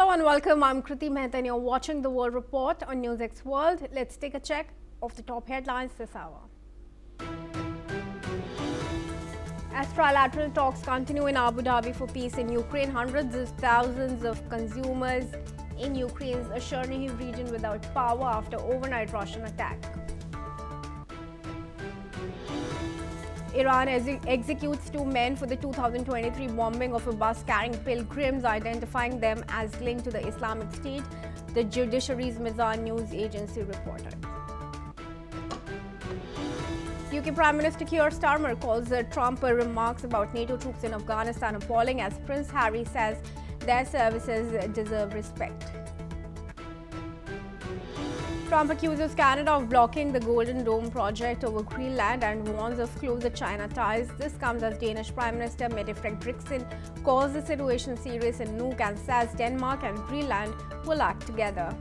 Hello and welcome. I'm Kriti Mehta and you're watching the World Report on NewsX World. Let's take a check of the top headlines this hour. As trilateral talks continue in Abu Dhabi for peace in Ukraine, hundreds of thousands of consumers in Ukraine's Chernihiv region without power after overnight Russian attack. Iran executes 2 men for the 2023 bombing of a bus carrying pilgrims, identifying them as linked to the Islamic State, the judiciary's Mizan news agency reported. UK Prime Minister Keir Starmer calls Trump remarks about NATO troops in Afghanistan appalling, as Prince Harry says their services deserve respect. Trump accuses Canada of blocking the Golden Dome project over Greenland and warns of closer China ties. This comes as Danish Prime Minister Mette Frederiksen calls the situation serious in Nuuk and says Denmark and Greenland will act together.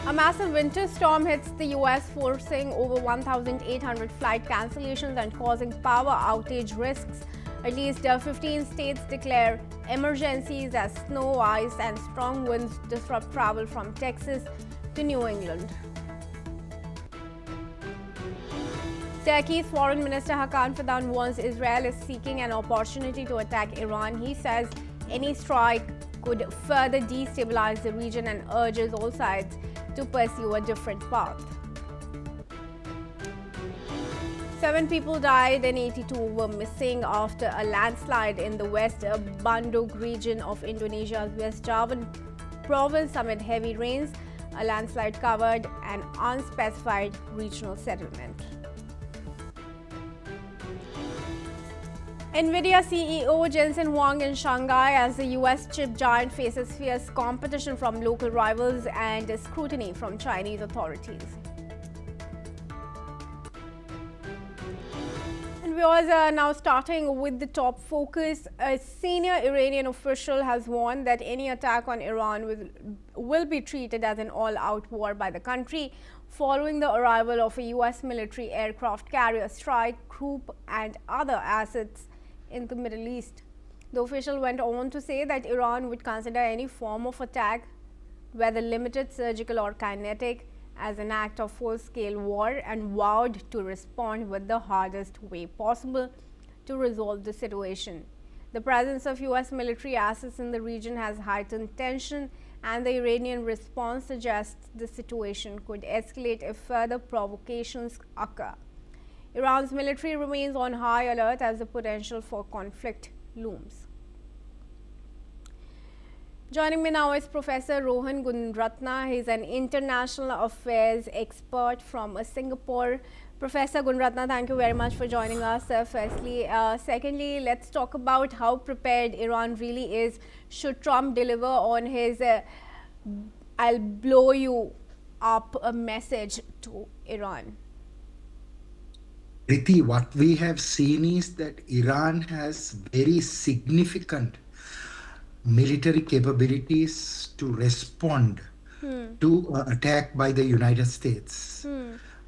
A massive winter storm hits the U.S., forcing over 1,800 flight cancellations and causing power outage risks. At least 15 states declare emergencies as snow, ice, and strong winds disrupt travel from Texas to New England. Turkey's Foreign Minister Hakan Fidan warns Israel is seeking an opportunity to attack Iran. He says any strike could further destabilize the region and urges all sides to pursue a different path. 7 people died and 82 were missing after a landslide in the West Bandung region of Indonesia's West Java province amid heavy rains. A landslide covered an unspecified regional settlement. NVIDIA CEO Jensen Huang in Shanghai as the US chip giant faces fierce competition from local rivals and scrutiny from Chinese authorities. And viewers are now starting with the top focus. A senior Iranian official has warned that any attack on Iran will be treated as an all-out war by the country following the arrival of a US military aircraft carrier strike group and other assets in the Middle East. The official went on to say that Iran would consider any form of attack, whether limited, surgical or kinetic, as an act of full-scale war and vowed to respond with the hardest way possible to resolve the situation. The presence of US military assets in the region has heightened tension, and the Iranian response suggests the situation could escalate if further provocations occur. Iran's military remains on high alert as the potential for conflict looms. Joining me now is Professor Rohan Gunratna. He is an international affairs expert from Singapore. Professor Gunratna, thank you very much for joining us. Firstly, secondly, let's talk about how prepared Iran really is should Trump deliver on his "I'll blow you up" message to Iran. Priti, what we have seen is that Iran has very significant military capabilities to respond to attack by the United States.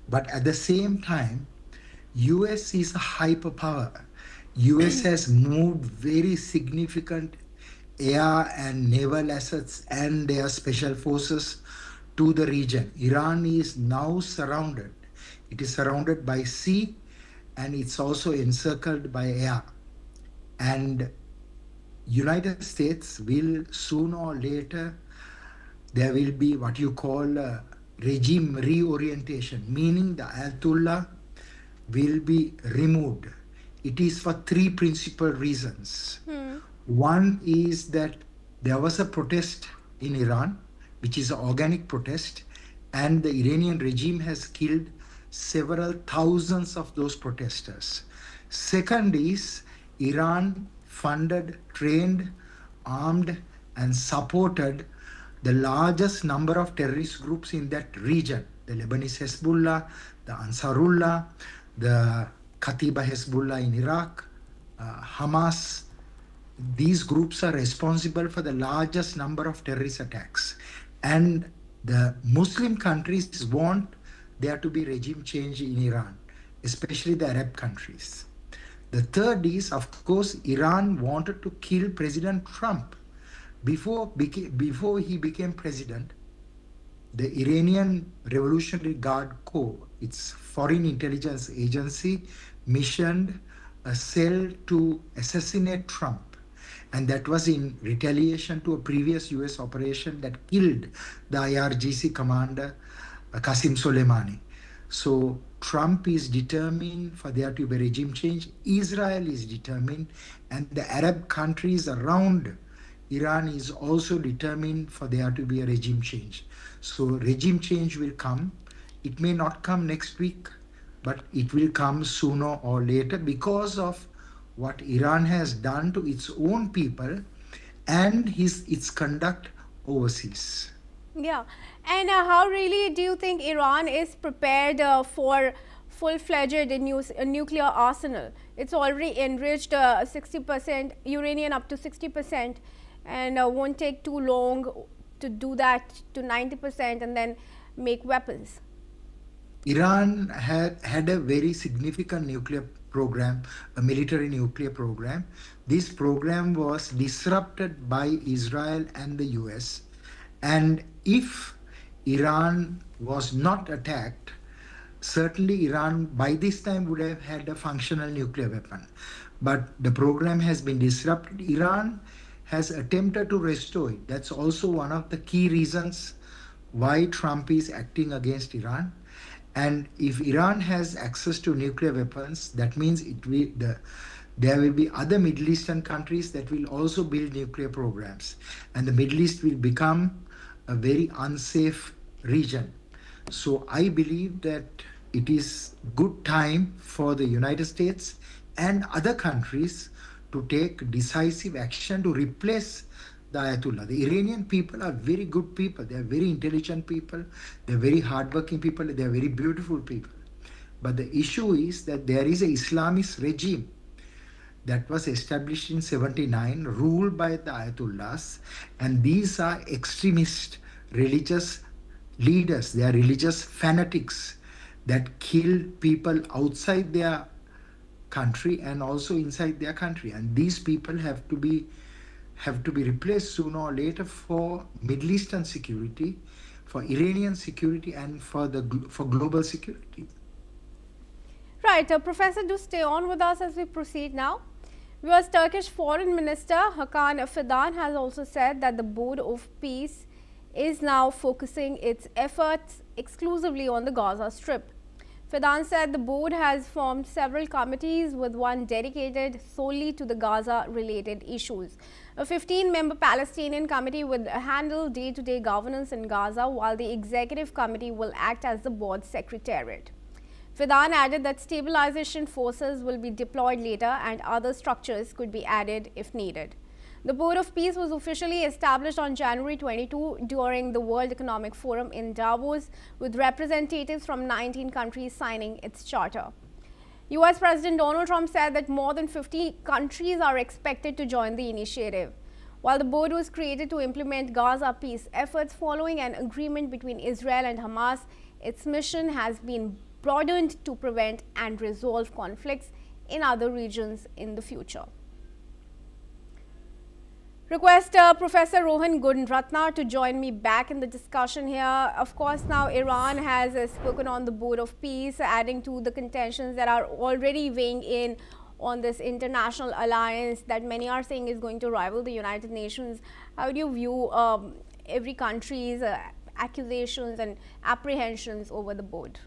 But at the same time, US is a hyperpower. US has moved very significant air and naval assets and their special forces to the region. Iran is now surrounded. It is surrounded by sea, and it's also encircled by air. And United States will sooner or later, there will be what you call a regime reorientation, meaning the Ayatollah will be removed. It is for 3 principal reasons. One is that there was a protest in Iran, which is an organic protest, and the Iranian regime has killed several thousands of those protesters. Second is Iran funded, trained, armed, and supported the largest number of terrorist groups in that region. The Lebanese Hezbollah, the Ansarullah, the Katiba Hezbollah in Iraq, Hamas. These groups are responsible for the largest number of terrorist attacks. And the Muslim countries want there to be regime change in Iran, especially the Arab countries. The third is, of course, Iran wanted to kill President Trump. Before he became president, the Iranian Revolutionary Guard Corps, its foreign intelligence agency, missioned a cell to assassinate Trump. And that was in retaliation to a previous US operation that killed the IRGC commander, Qasem Soleimani. So Trump is determined for there to be regime change. Israel is determined, and the Arab countries around Iran is also determined for there to be a regime change. So regime change will come. It may not come next week, but it will come sooner or later because of what Iran has done to its own people and its conduct overseas. Yeah. And how really do you think Iran is prepared for full-fledged nuclear arsenal? It's already enriched 60% uranium up to 60%, and won't take too long to do that to 90% and then make weapons. Iran had a very significant nuclear program, a military nuclear program. This program was disrupted by Israel and the US. And if Iran was not attacked, certainly Iran by this time would have had a functional nuclear weapon. But the program has been disrupted. Iran has attempted to restore it. That's also one of the key reasons why Trump is acting against Iran. And if Iran has access to nuclear weapons, that means there will be other Middle Eastern countries that will also build nuclear programs. And the Middle East will become a very unsafe region. So I believe that it is good time for the United States and other countries to take decisive action to replace the Ayatollah. The Iranian people are very good people. They are very intelligent people. They are very hardworking people. They are very beautiful people. But the issue is that there is an Islamist regime that was established in 79, ruled by the Ayatollahs, and these are extremist religious leaders. They are religious fanatics that kill people outside their country and also inside their country. And these people have to be replaced sooner or later for Middle Eastern security, for Iranian security, and for global security. Right, Professor, do stay on with us as we proceed now. US Turkish Foreign Minister Hakan Fidan has also said that the Board of Peace is now focusing its efforts exclusively on the Gaza Strip. Fidan said the board has formed several committees, with one dedicated solely to the Gaza-related issues. A 15-member Palestinian committee will handle day-to-day governance in Gaza, while the executive committee will act as the board secretariat. Fidan added that stabilization forces will be deployed later and other structures could be added if needed. The Board of Peace was officially established on January 22 during the World Economic Forum in Davos, with representatives from 19 countries signing its charter. US President Donald Trump said that more than 50 countries are expected to join the initiative. While the board was created to implement Gaza peace efforts following an agreement between Israel and Hamas, its mission has been broadened to prevent and resolve conflicts in other regions in the future. Request Professor Rohan Gunratna to join me back in the discussion here. Of course, now Iran has spoken on the Board of Peace, adding to the contentions that are already weighing in on this international alliance that many are saying is going to rival the United Nations. How do you view every country's accusations and apprehensions over the board?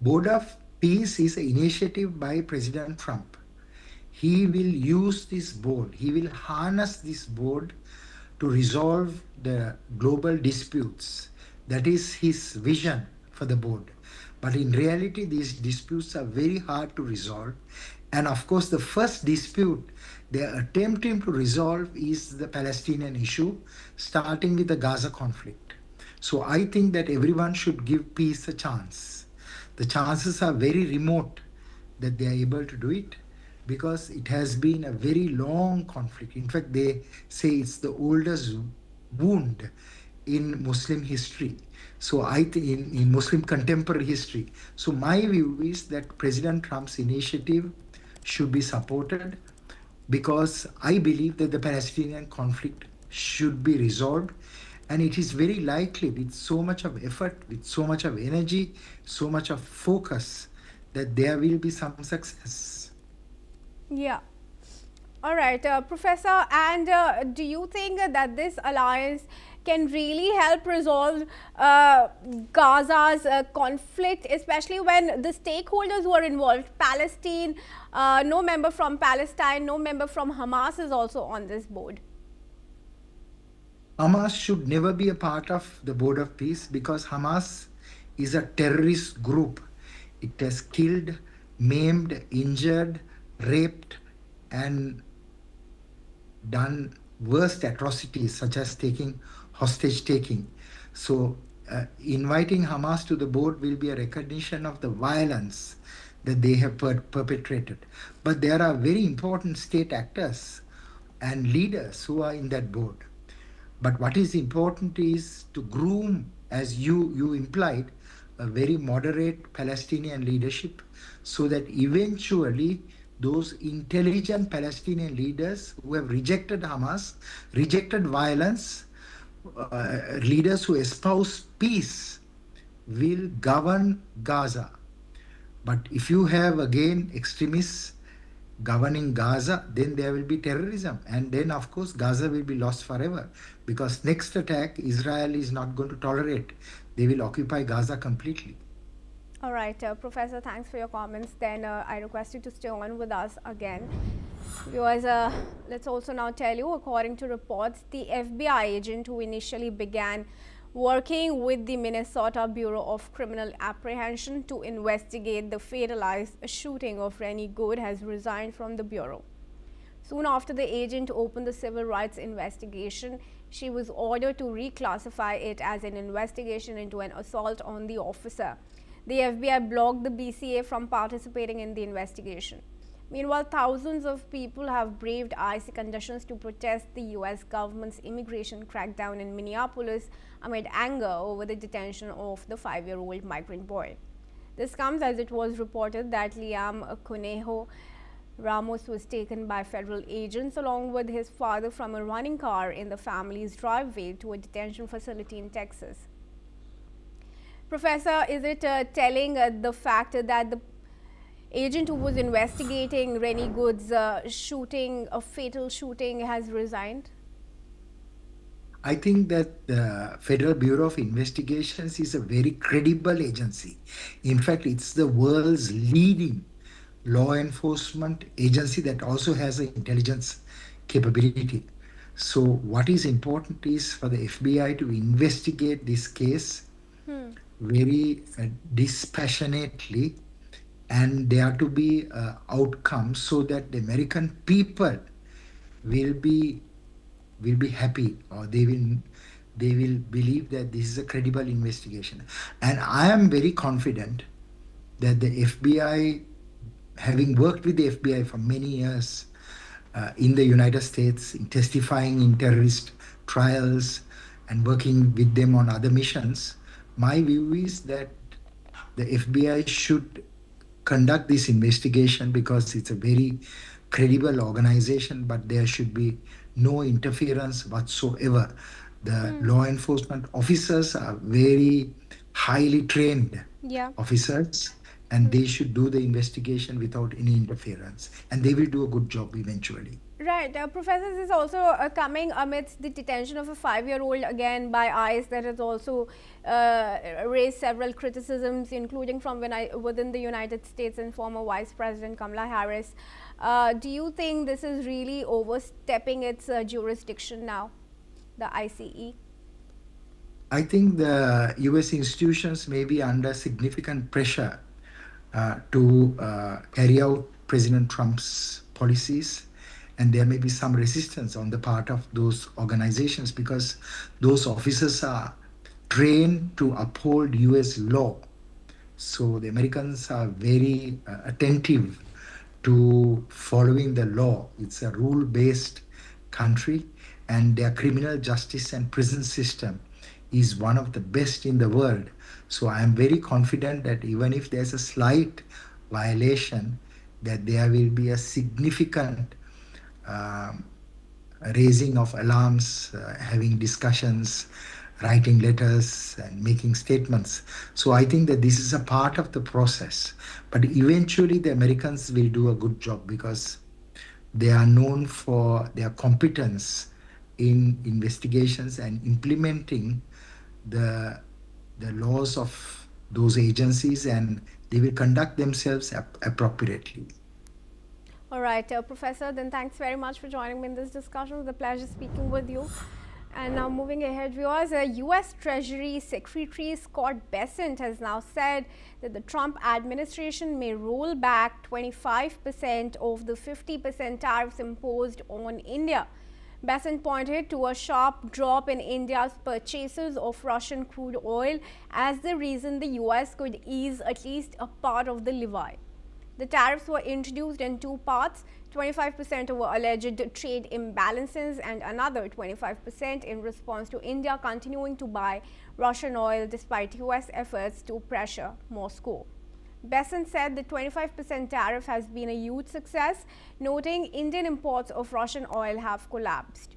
Board of Peace is an initiative by President Trump. He will use this board, he will harness this board to resolve the global disputes. That is his vision for the board. But in reality, these disputes are very hard to resolve. And of course, the first dispute they're attempting to resolve is the Palestinian issue, starting with the Gaza conflict. So I think that everyone should give peace a chance. The chances are very remote that they are able to do it, because it has been a very long conflict. In fact, they say it's the oldest wound in Muslim history. So I think in Muslim contemporary history. So my view is that President Trump's initiative should be supported, because I believe that the Palestinian conflict should be resolved. And it is very likely, with so much of effort, with so much of energy, so much of focus, that there will be some success. Yeah. All right, Professor, and do you think that this alliance can really help resolve Gaza's conflict, especially when the stakeholders who are involved, Palestine, no member from Palestine, no member from Hamas is also on this board? Hamas should never be a part of the Board of Peace, because Hamas is a terrorist group. It has killed, maimed, injured, raped, and done worst atrocities such as taking hostage taking. So inviting Hamas to the board will be a recognition of the violence that they have perpetrated. But there are very important state actors and leaders who are in that board. But what is important is to groom, as you implied, a very moderate Palestinian leadership, so that eventually those intelligent Palestinian leaders who have rejected Hamas, rejected violence, leaders who espouse peace, will govern Gaza. But if you have again extremists governing Gaza, then there will be terrorism. And then, of course, Gaza will be lost forever, because next attack, Israel is not going to tolerate. They will occupy Gaza completely. All right, Professor, thanks for your comments. Then I request you to stay on with us again. Viewers, let's also now tell you, according to reports, the FBI agent who initially began working with the Minnesota Bureau of Criminal Apprehension to investigate the fatalized shooting of Rennie Good has resigned from the Bureau. Soon after the agent opened the civil rights investigation, she was ordered to reclassify it as an investigation into an assault on the officer. The FBI blocked the BCA from participating in the investigation. Meanwhile, thousands of people have braved icy conditions to protest the U.S. government's immigration crackdown in Minneapolis amid anger over the detention of the 5-year-old migrant boy. This comes as it was reported that Liam Conejo Ramos was taken by federal agents along with his father from a running car in the family's driveway to a detention facility in Texas. Professor, is it telling the fact that the agent who was investigating Rennie Good's shooting, a fatal shooting, has resigned? I think that the Federal Bureau of Investigations is a very credible agency. In fact, it's the world's leading law enforcement agency that also has an intelligence capability. So what is important is for the FBI to investigate this case very dispassionately, and there to be outcomes so that the American people will be happy, or they will believe that this is a credible investigation. And I am very confident that the FBI, having worked with the FBI for many years in the United States, in testifying in terrorist trials and working with them on other missions, my view is that the FBI should conduct this investigation because it's a very credible organization, but there should be no interference whatsoever. The law enforcement officers are very highly trained officers, and they should do the investigation without any interference, and they will do a good job eventually. Right. Professor, this is also coming amidst the detention of a 5-year-old again by ICE that has also raised several criticisms, including from within the United States and former Vice President Kamala Harris. Do you think this is really overstepping its jurisdiction now, the ICE? I think the US institutions may be under significant pressure to carry out President Trump's policies. And there may be some resistance on the part of those organizations because those officers are trained to uphold US law. So the Americans are very attentive to following the law. It's a rule-based country, and their criminal justice and prison system is one of the best in the world. So I am very confident that even if there's a slight violation, that there will be a significant um, raising of alarms, having discussions, writing letters, and making statements. So I think that this is a part of the process. But eventually, the Americans will do a good job because they are known for their competence in investigations and implementing the the laws of those agencies, and they will conduct themselves appropriately. All right, Professor, then thanks very much for joining me in this discussion. It was a pleasure speaking with you. And now moving ahead, viewers, U.S. Treasury Secretary Scott Bessent has now said that the Trump administration may roll back 25% of the 50% tariffs imposed on India. Bessent pointed to a sharp drop in India's purchases of Russian crude oil as the reason the U.S. could ease at least a part of the levy. The tariffs were introduced in two parts, 25% over alleged trade imbalances and another 25% in response to India continuing to buy Russian oil despite U.S. efforts to pressure Moscow. Bessent said the 25% tariff has been a huge success, noting Indian imports of Russian oil have collapsed.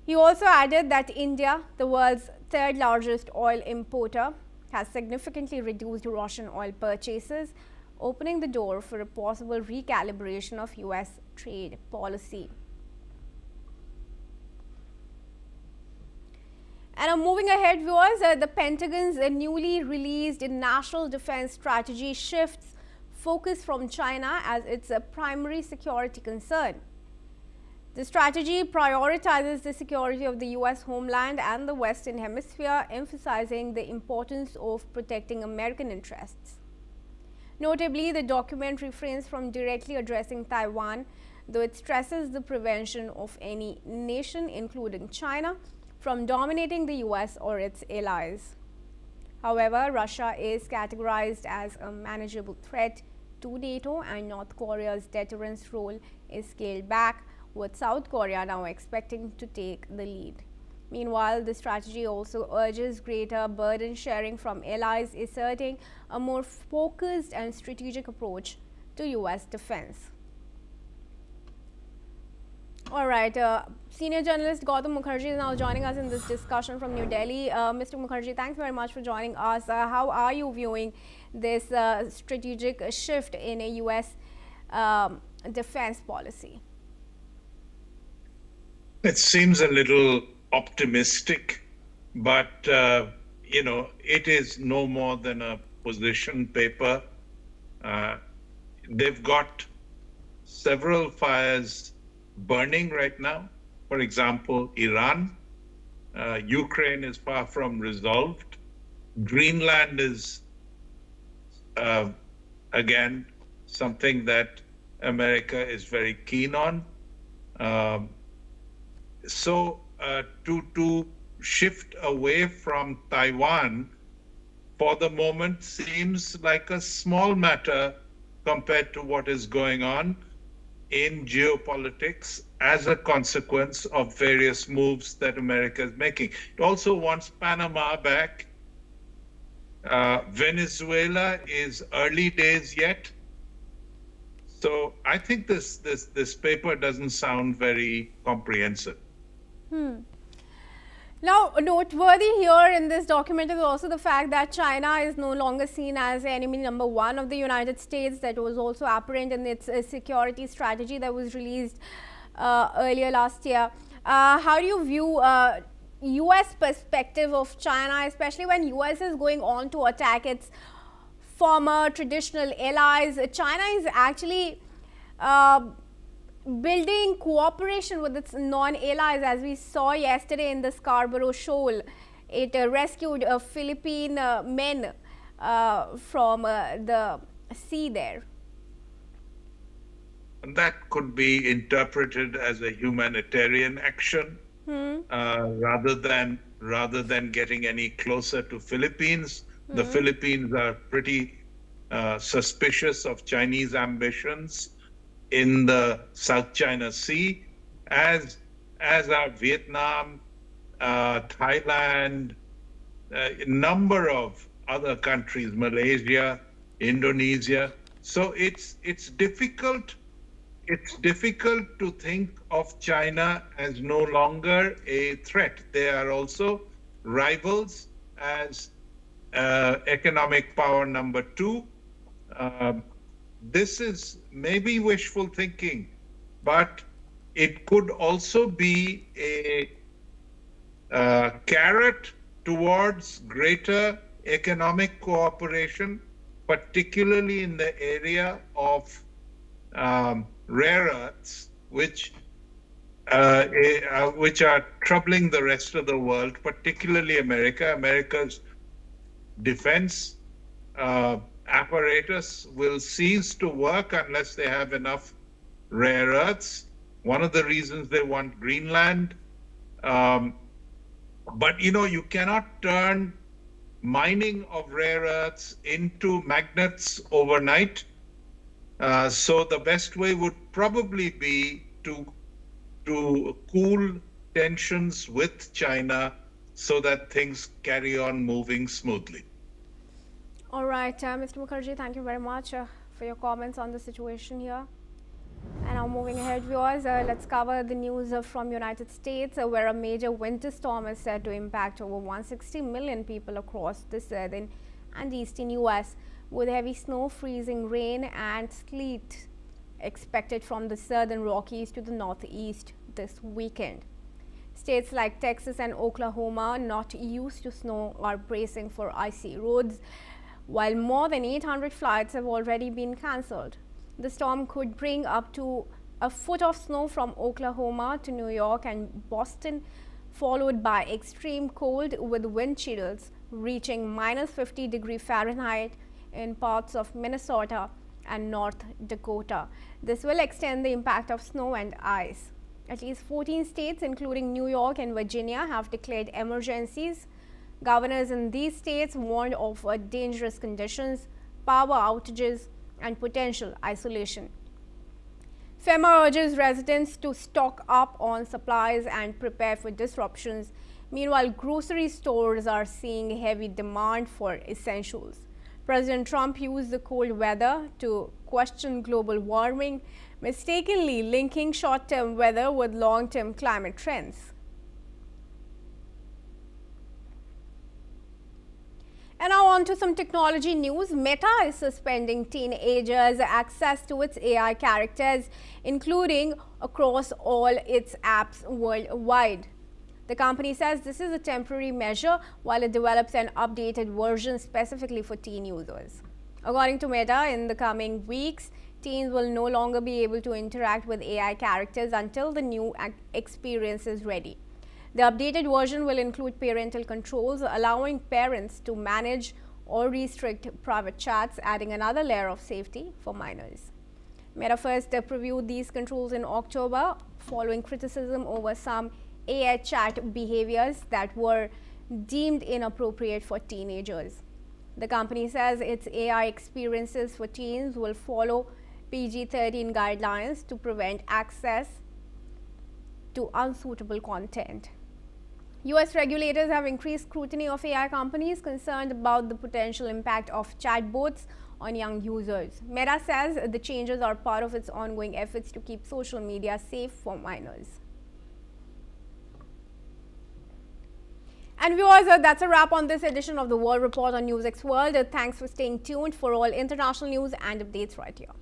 He also added that India, the world's third largest oil importer, has significantly reduced Russian oil purchases, opening the door for a possible recalibration of U.S. trade policy. And moving ahead, viewers, the Pentagon's newly released National Defense Strategy shifts focus from China as its primary security concern. The strategy prioritizes the security of the U.S. homeland and the Western Hemisphere, emphasizing the importance of protecting American interests. Notably, the document refrains from directly addressing Taiwan, though it stresses the prevention of any nation, including China, from dominating the U.S. or its allies. However, Russia is categorized as a manageable threat to NATO, and North Korea's deterrence role is scaled back, with South Korea now expecting to take the lead. Meanwhile, the strategy also urges greater burden sharing from allies, asserting a more focused and strategic approach to U.S. defense. All right, senior journalist Gautam Mukherjee is now joining us in this discussion from New Delhi. Mr. Mukherjee, thanks very much for joining us. How are you viewing this strategic shift in a U.S. Defense policy? It seems a little optimistic, but it is no more than a position paper. They've got several fires burning right now. For example, Iran. Ukraine is far from resolved. Greenland is, again, something that America is very keen on. So to shift away from Taiwan for the moment seems like a small matter compared to what is going on in geopolitics as a consequence of various moves that America is making. It also wants Panama back. Venezuela is early days yet. So I think this paper doesn't sound very comprehensive. Now, noteworthy here in this document is also the fact that China is no longer seen as enemy number one of the United States. That was also apparent in its security strategy that was released earlier last year. How do you view U.S. perspective of China, especially when U.S. is going on to attack its former traditional allies? China is actually building cooperation with its non-allies, as we saw yesterday in the Scarborough Shoal. It rescued Philippine men from the sea there. And that could be interpreted as a humanitarian action rather than getting any closer to Philippines. The Philippines are pretty suspicious of Chinese ambitions in the South China Sea, as are Vietnam, Thailand, a number of other countries, Malaysia, Indonesia. So it's difficult. It's difficult to think of China as no longer a threat. They are also rivals as economic power number two. This is maybe wishful thinking, but it could also be a carrot towards greater economic cooperation, particularly in the area of rare earths, which are troubling the rest of the world, particularly America. America's defense apparatus will cease to work unless they have enough rare earths. One of the reasons they want Greenland. But you cannot turn mining of rare earths into magnets overnight. So the best way would probably be to cool tensions with China so that things carry on moving smoothly. All right, Mr. Mukherjee, thank you very much for your comments on the situation here. And now moving ahead, viewers, let's cover the news from United States, where a major winter storm is said to impact over 160 million people across the southern and eastern U.S., with heavy snow, freezing rain and sleet expected from the southern Rockies to the northeast this weekend. States like Texas and Oklahoma, not used to snow, are bracing for icy roads, while more than 800 flights have already been cancelled. The storm could bring up to a foot of snow from Oklahoma to New York and Boston, followed by extreme cold with wind chills reaching -50°F in parts of Minnesota and North Dakota. This will extend the impact of snow and ice. At least 14 states, including New York and Virginia, have declared emergencies. Governors in these states warned of dangerous conditions, power outages, and potential isolation. FEMA urges residents to stock up on supplies and prepare for disruptions. Meanwhile, grocery stores are seeing heavy demand for essentials. President Trump used the cold weather to question global warming, mistakenly linking short-term weather with long-term climate trends. And now on to some technology news. Meta is suspending teenagers' access to its AI characters, including across all its apps worldwide. The company says this is a temporary measure while it develops an updated version specifically for teen users. According to Meta, in the coming weeks, teens will no longer be able to interact with AI characters until the new experience is ready. The updated version will include parental controls, allowing parents to manage or restrict private chats, adding another layer of safety for minors. Meta first previewed these controls in October, following criticism over some AI chat behaviors that were deemed inappropriate for teenagers. The company says its AI experiences for teens will follow PG-13 guidelines to prevent access to unsuitable content. US regulators have increased scrutiny of AI companies concerned about the potential impact of chatbots on young users. Meta says the changes are part of its ongoing efforts to keep social media safe for minors. And viewers, that's a wrap on this edition of the World Report on NewsX World. Thanks for staying tuned for all international news and updates right here.